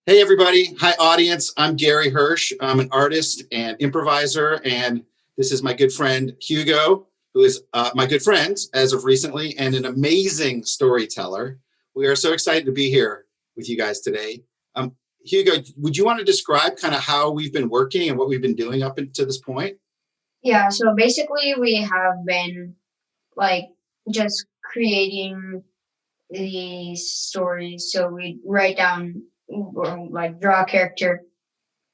Hey, everybody. Hi, audience. I'm Gary Hirsch. I'm an artist and improviser, and this is my good friend, Hugo, who is my good friend as of recently and an amazing storyteller. We are so excited to be here with you guys today. Hugo, would you want to describe kind of how we've been working and what we've been doing up until this point? Yeah, so basically we have been like just creating these stories. So we write down or like draw a character.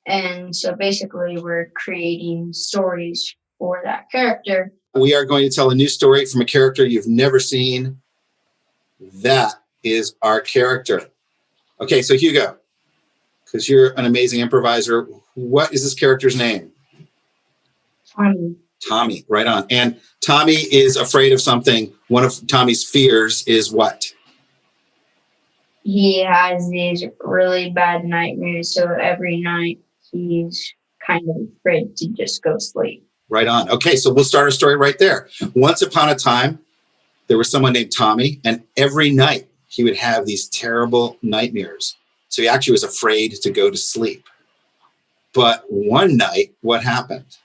And so basically we're creating stories for that character. We are going to tell a new story from a character you've never seen. That is our character. Okay, so Hugo, because you're an amazing improviser, what is this character's name? Tommy, right on. And Tommy is afraid of something. One of Tommy's fears is what? He has these really bad nightmares. So every night he's kind of afraid to just go sleep. Right on. Okay, so we'll start our story right there. Once upon a time, there was someone named Tommy, and every night he would have these terrible nightmares. So he actually was afraid to go to sleep. But one night, what happened?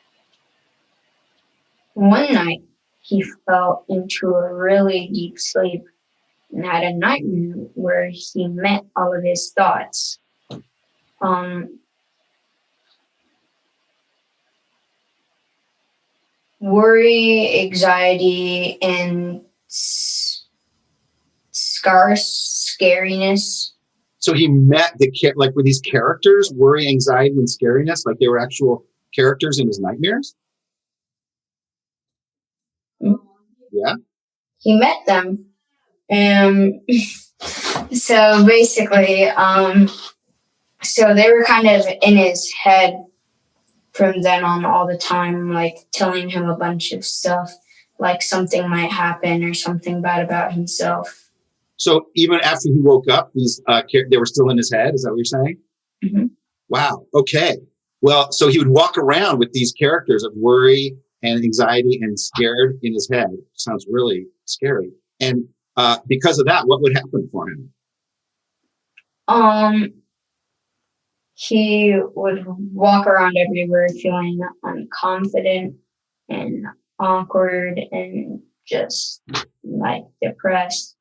One night he fell into a really deep sleep and had a nightmare where he met all of his thoughts. Worry, anxiety, and scariness. So he met were these characters, worry, anxiety, and scariness, like they were actual characters in his nightmares? Yeah. He met them. So basically, so they were kind of in his head from then on all the time, like telling him a bunch of stuff, like something might happen or something bad about himself. So even after he woke up, they were still in his head? Is that what you're saying? Mm-hmm. Wow. Okay. Well, so he would walk around with these characters of worry and anxiety and scared in his head. Sounds really scary. And because of that, what would happen for him? He would walk around everywhere feeling unconfident and awkward and just like depressed.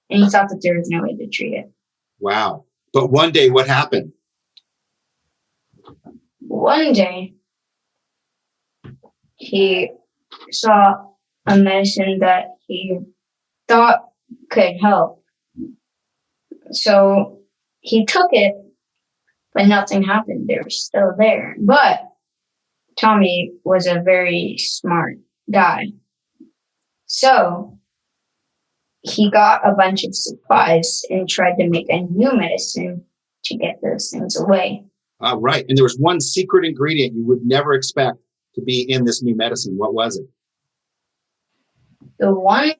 And he thought that there was no way to treat it. Wow. But one day, what happened? One day, he saw a medicine that he thought could help. So he took it, but nothing happened. They were still there. But Tommy was a very smart guy. So he got a bunch of supplies and tried to make a new medicine to get those things away. Right. And there was one secret ingredient you would never expect to be in this new medicine. What was it? The one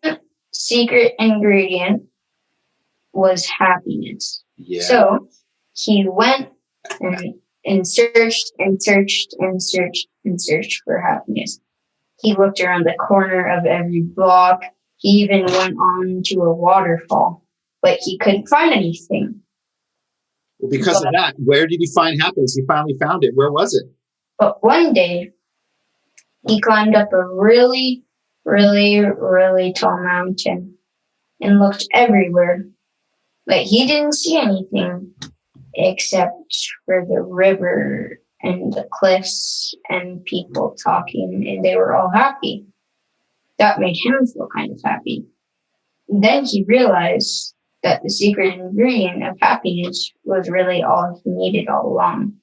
secret ingredient was happiness. Yeah. So he went and searched and searched and searched and searched for happiness. He looked around the corner of every block. He even went on to a waterfall, but he couldn't find anything. Well, because of that, where did he find happiness? He finally found it. Where was it? But one day, he climbed up a really, really, really tall mountain and looked everywhere. But he didn't see anything except for the river and the cliffs and people talking, and they were all happy. That made him feel kind of happy. And then he realized that the secret ingredient of happiness was really all he needed all along.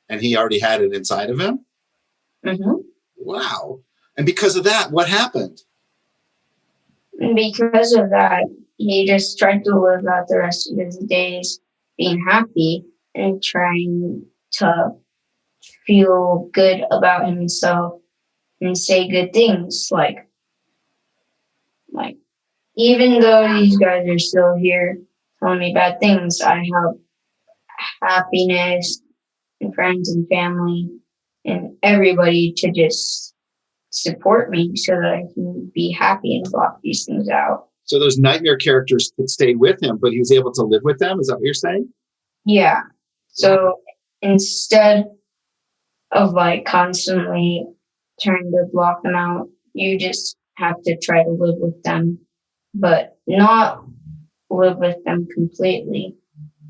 And he already had it inside of him? Mm-hmm. Wow. And because of that, what happened? And because of that, he just tried to live out the rest of his days being happy and trying to feel good about himself and say good things like even though these guys are still here telling me bad things, I have happiness and friends and family and everybody to just support me so that I can be happy and block these things out. So those nightmare characters stayed with him, but he was able to live with them? Is that what you're saying? Yeah. So instead of like constantly trying to block them out, you just have to try to live with them, but not live with them completely.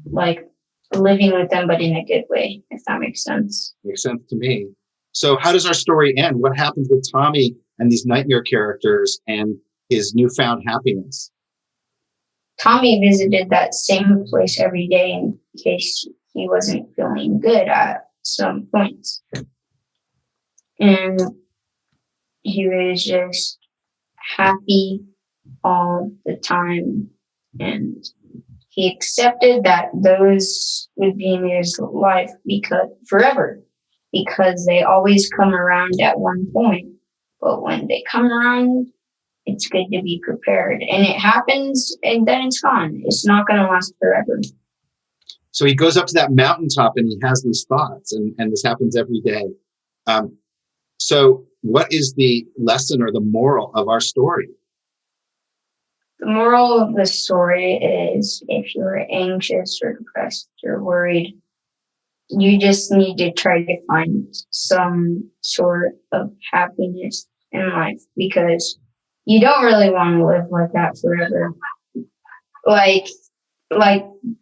Like living with them, but in a good way, if that makes sense. Makes sense to me. So how does our story end? What happens with Tommy and these nightmare characters and his newfound happiness? Tommy visited that same place every day in case he wasn't feeling good at some points. And he was just happy all the time. And he accepted that those would be in his life because forever, because they always come around at one point. But when they come around, it's good to be prepared. And it happens and then it's gone. It's not going to last forever. So he goes up to that mountaintop and he has these thoughts, and this happens every day. So what is the lesson or the moral of our story? The moral of the story is if you're anxious or depressed or worried, you just need to try to find some sort of happiness in life, because you don't really want to live like that forever. Like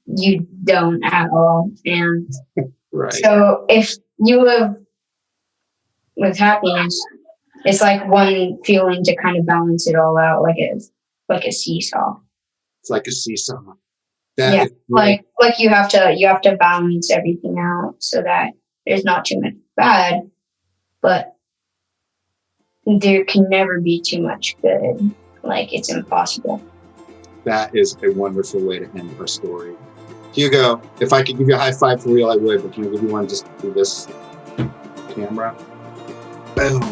you don't at all. And Right. so if you live with happiness, it's like one feeling to kind of balance it all out, like a seesaw. It's like a seesaw. Yeah, like you have to balance everything out so that there's not too much bad, but there can never be too much good. Like it's impossible. That is a wonderful way to end our story. Hugo, if I could give you a high five for real, I would, but can I give you one just through this camera? Boom.